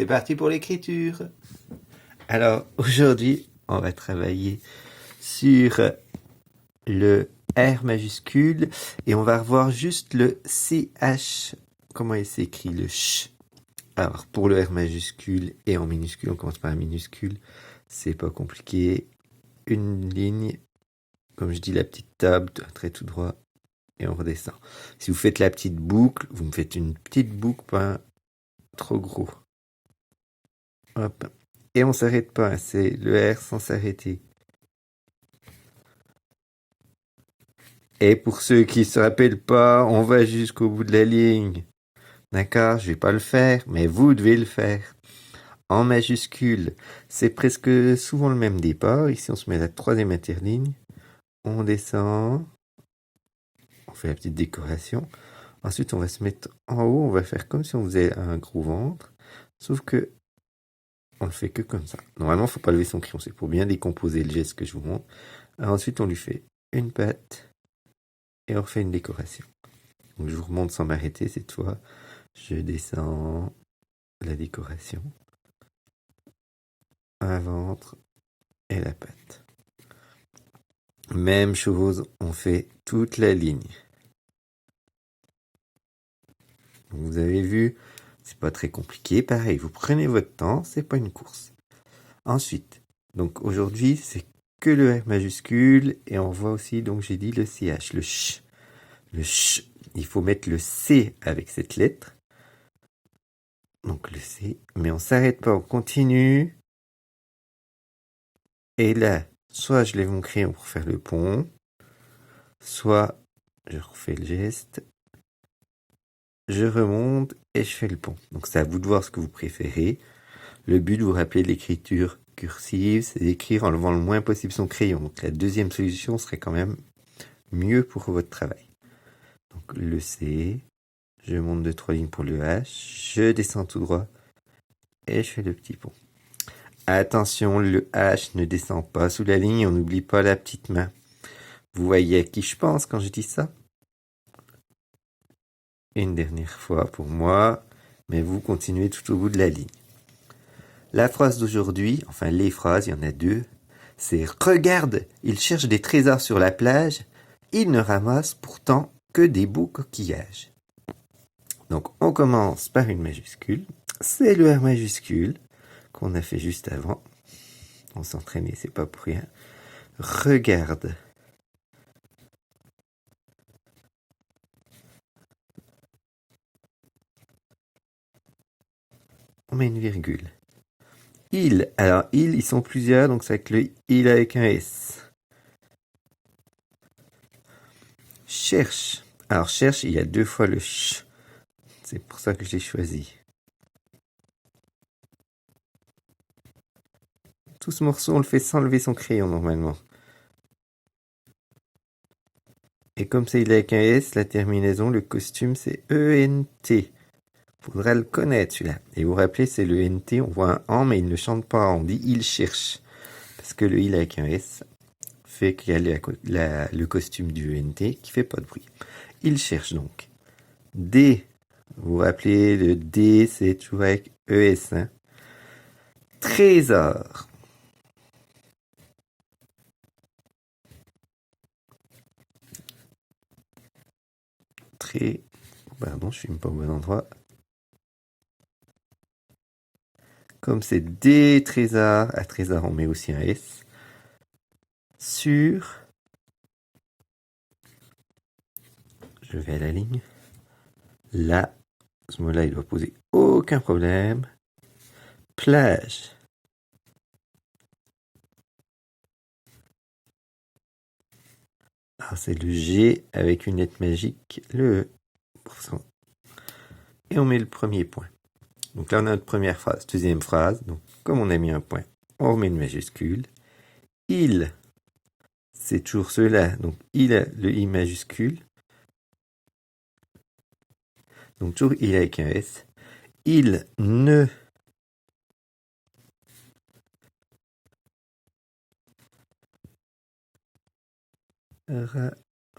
C'est parti pour l'écriture. Alors, aujourd'hui, on va travailler sur le R majuscule et on va revoir juste le CH, comment il s'écrit, le ch. Alors, pour le R majuscule et en minuscule, on commence par un minuscule, c'est pas compliqué. Une ligne, comme je dis, la petite table, un trait tout droit, et on redescend. Si vous faites la petite boucle, vous me faites une petite boucle, pas trop gros. Hop. Et on s'arrête pas, c'est le R sans s'arrêter. Et pour ceux qui se rappellent pas, on va jusqu'au bout de la ligne. D'accord, je vais pas le faire, mais vous devez le faire. En majuscule, c'est presque souvent le même départ. Ici, on se met à la troisième interligne. On descend. On fait la petite décoration. Ensuite, on va se mettre en haut. On va faire comme si on faisait un gros ventre. Sauf que on le fait que comme ça. Normalement, faut pas lever son crayon. C'est pour bien décomposer le geste que je vous montre. Alors, ensuite, on lui fait une patte. Et on refait une décoration. Donc je vous remonte sans m'arrêter cette fois. Je descends la décoration. Un ventre et la patte. Même chose, on fait toute la ligne. Donc vous avez vu, c'est pas très compliqué. Pareil, vous prenez votre temps, c'est pas une course. Ensuite, donc aujourd'hui, c'est que le R majuscule et on voit aussi, donc j'ai dit le CH, le ch. Le ch, il faut mettre le C avec cette lettre. Donc le C, mais on s'arrête pas, on continue. Et là, soit je lève mon crayon pour faire le pont, soit je refais le geste, je remonte et je fais le pont. Donc c'est à vous de voir ce que vous préférez. Le but, vous rappelez de l'écriture cursive, c'est d'écrire en levant le moins possible son crayon. Donc la deuxième solution serait quand même mieux pour votre travail. Donc le C, je monte de 3 lignes pour le H, je descends tout droit et je fais le petit pont. Attention, le H ne descend pas sous la ligne, on n'oublie pas la petite main. Vous voyez à qui je pense quand je dis ça? Une dernière fois pour moi, mais vous continuez tout au bout de la ligne. La phrase d'aujourd'hui, enfin les phrases, il y en a deux, c'est « Regarde, il cherche des trésors sur la plage, il ne ramasse pourtant que des beaux coquillages. » Donc on commence par une majuscule, c'est le R majuscule qu'on a fait juste avant. On s'entraînait, c'est pas pour rien. Regarde. On met une virgule. Il, alors il, ils sont plusieurs, donc c'est avec le il avec un S. Cherche. Alors cherche, il y a deux fois le ch. C'est pour ça que je l'ai choisi. Tout ce morceau, on le fait sans lever son crayon normalement. Et comme c'est il avec un S, la terminaison, le costume, c'est E-N-T. Faudra le connaître celui-là. Et vous vous rappelez, c'est le N-T, on voit un en, mais il ne chante pas, on dit il cherche. Parce que le il avec un S fait qu'il y a le costume du E-N-T qui fait pas de bruit. Il cherche donc. D, vous vous rappelez, le D, c'est toujours avec ES. Hein. Trésor. Pardon, je suis pas au bon endroit. Comme c'est des trésors, à trésor on met aussi un S. Sur. Je vais à la ligne. Là, ce mot-là, il doit poser aucun problème. Plage. Alors c'est le G avec une lettre magique, le E. Et on met le premier point. Donc là, on a notre première phrase. Deuxième phrase, donc comme on a mis un point, on remet une majuscule. Il, c'est toujours ceux-là. Donc il a le I majuscule. Donc toujours il avec un S. Il ne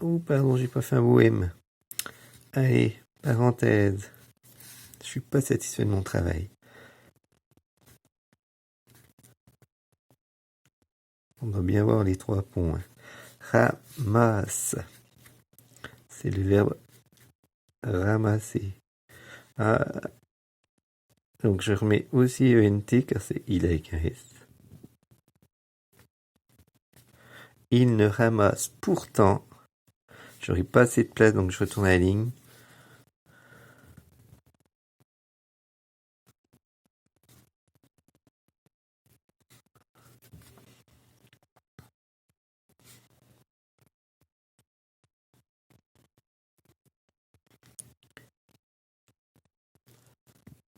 Oh pardon, j'ai pas fait un mot M. Allez, parenthèse. Je suis pas satisfait de mon travail. On doit bien voir les 3 points. Ramasse. C'est le verbe ramasser. Ah. Donc je remets aussi ENT car c'est il avec un S. Il ne ramasse pourtant. J'aurai pas assez de place donc je retourne à la ligne.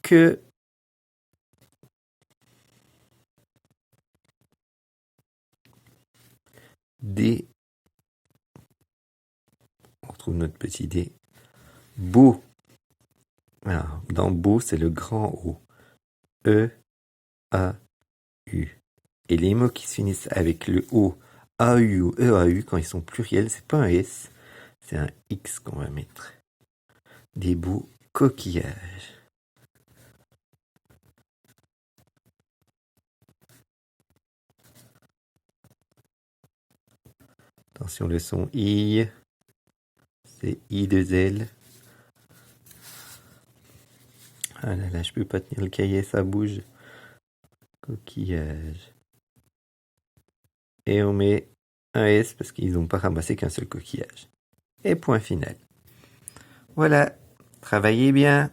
Que des... On retrouve notre petit dé. Beau. Alors, dans beau, c'est le grand O. E, A, U. Et les mots qui se finissent avec le O, A, U ou E, A, U, quand ils sont pluriels, c'est pas un S, c'est un X qu'on va mettre. Des beaux coquillages. Attention, le son I. C'est I2L. Ah là là, je peux pas tenir le cahier, ça bouge. Coquillage. Et on met un S parce qu'ils n'ont pas ramassé qu'un seul coquillage. Et point final. Voilà, travaillez bien.